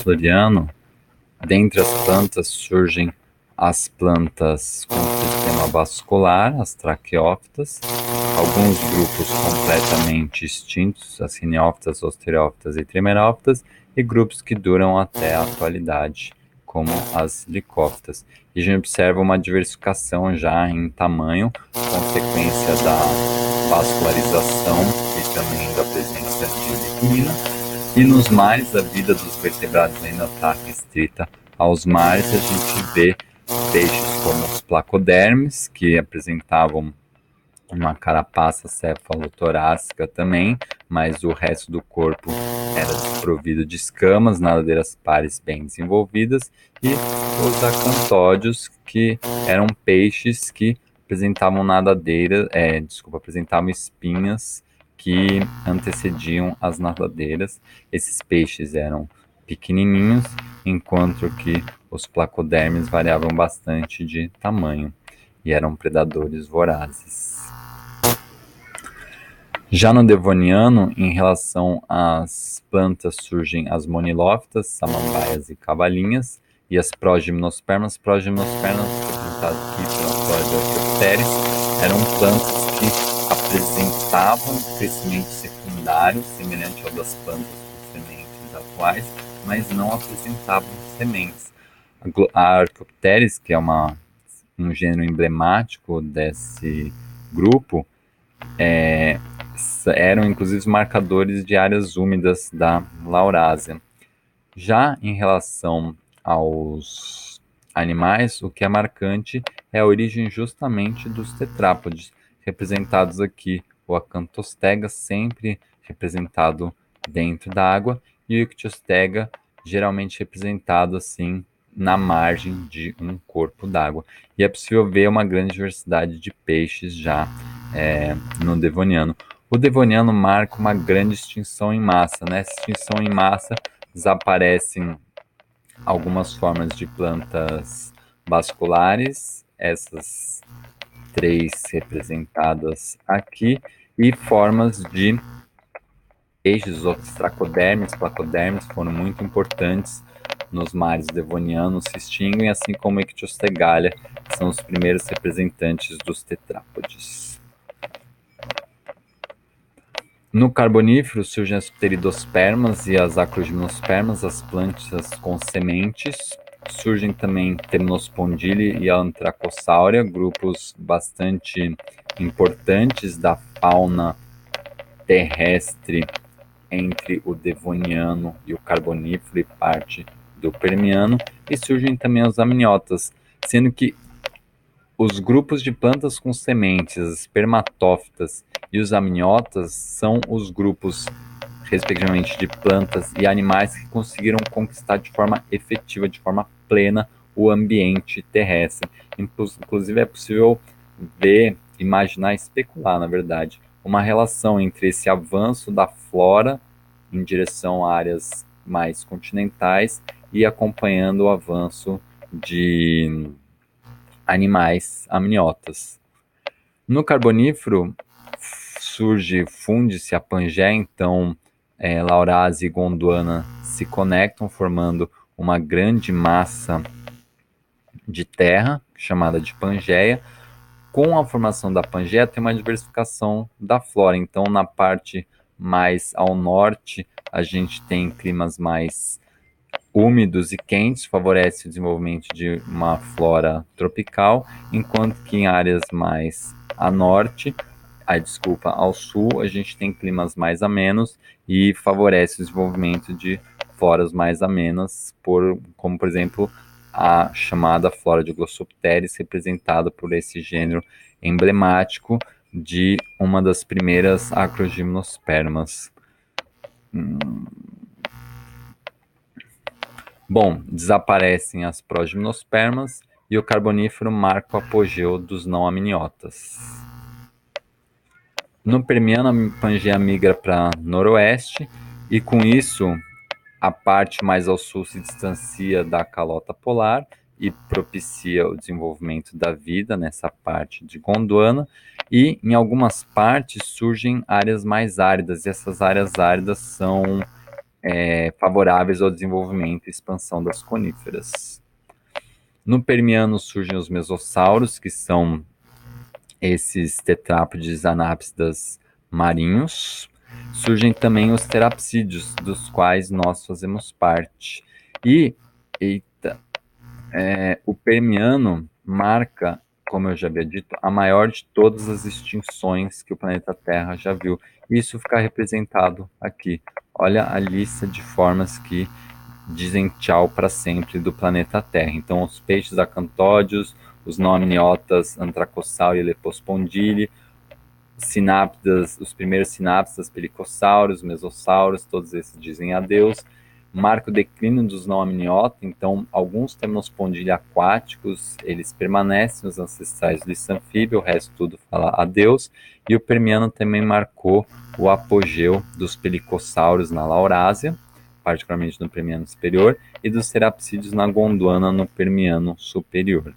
floriano, dentre as plantas surgem as plantas com sistema vascular, as traqueófitas, alguns grupos completamente extintos, as riniófitas, osteriófitas e trimerófitas, e grupos que duram até a atualidade, como as licófitas. E a gente observa uma diversificação já em tamanho, consequência da vascularização e também da presença de lignina. E nos mares, a vida dos vertebrados ainda está restrita aos mares. A gente vê peixes como os placodermes, que apresentavam uma carapaça cefalotorácica também, mas o resto do corpo era desprovido de escamas, nadadeiras pares bem desenvolvidas, e os acantódeos, que eram peixes que apresentavam apresentavam espinhas que antecediam as nadadeiras. Esses peixes eram pequenininhos, enquanto que os placodermes variavam bastante de tamanho e eram predadores vorazes. Já no Devoniano, em relação às plantas, surgem as monilófitas, samambaias e cavalinhas, e as progimnospermas. Progimnospermas, representadas aqui pela flora de Archaeopteris, eram plantas que apresentavam crescimento secundário, semelhante ao das plantas com sementes atuais, mas não apresentavam sementes. A Archaeopteris, que é um gênero emblemático desse grupo, eram inclusive os marcadores de áreas úmidas da Laurásia. Já em relação aos animais, o que é marcante é a origem justamente dos tetrápodes, representados aqui, o Acanthostega sempre representado dentro da água, e o Ichthyostega geralmente representado assim na margem de um corpo d'água. E é possível ver uma grande diversidade de peixes já no Devoniano. O Devoniano marca uma grande extinção em massa. Nessa extinção em massa desaparecem algumas formas de plantas vasculares, essas três representadas aqui, e formas de peixes, os tracodermes, placodermes foram muito importantes nos mares devonianos, se extinguem, assim como a Ichtyostegalea, que são os primeiros representantes dos tetrápodes. No Carbonífero surgem as pteridospermas e as acrogimnospermas, as plantas com sementes. Surgem também Temnospondyle e a Anthracossauria, grupos bastante importantes da fauna terrestre entre o Devoniano e o Carbonífero e parte do Permiano. E surgem também os amniotas, sendo que os grupos de plantas com sementes, as espermatófitas e os amniotas, são os grupos, respectivamente, de plantas e animais que conseguiram conquistar de forma efetiva, de forma plena, o ambiente terrestre. Inclusive, é possível ver, imaginar, especular, na verdade, uma relação entre esse avanço da flora em direção a áreas mais continentais e acompanhando o avanço de animais amniotas. No Carbonífero funde-se a Pangeia, então Laurásia e Gondwana se conectam, formando uma grande massa de terra, chamada de Pangeia. Com a formação da Pangeia, tem uma diversificação da flora. Então, na parte mais ao norte, a gente tem climas mais úmidos e quentes, favorece o desenvolvimento de uma flora tropical, enquanto que em áreas mais ao sul, a gente tem climas mais amenos e favorece o desenvolvimento de floras mais amenas, como por exemplo a chamada flora de Glossopteris, representada por esse gênero emblemático de uma das primeiras acrogimnospermas. Bom, desaparecem as progimnospermas e o Carbonífero marca o apogeu dos não-amniotas. No Permiano, a Pangeia migra para noroeste e, com isso, a parte mais ao sul se distancia da calota polar e propicia o desenvolvimento da vida nessa parte de Gondwana, e em algumas partes surgem áreas mais áridas, e essas áreas áridas são favoráveis ao desenvolvimento e expansão das coníferas. No Permiano surgem os mesossauros, que são esses tetrápodes anápsidas marinhos. Surgem também os terapsídeos, dos quais nós fazemos parte. E, o Permiano marca, como eu já havia dito, a maior de todas as extinções que o planeta Terra já viu. Isso fica representado aqui. Olha a lista de formas que dizem tchau para sempre do planeta Terra. Então, os peixes acantódeos, os não amniotas Antracossauro e Lepospondyle, sináptidas, os primeiros sináptidas, pelicossauros, mesossauros, todos esses dizem adeus. Marca o declínio dos não amniota, então alguns temnospondyli aquáticos, eles permanecem os ancestrais do anfíbio, o resto tudo fala adeus. E o Permiano também marcou o apogeu dos pelicossauros na Laurásia, particularmente no Permiano superior, e dos terapsídeos na Gondwana, no Permiano superior.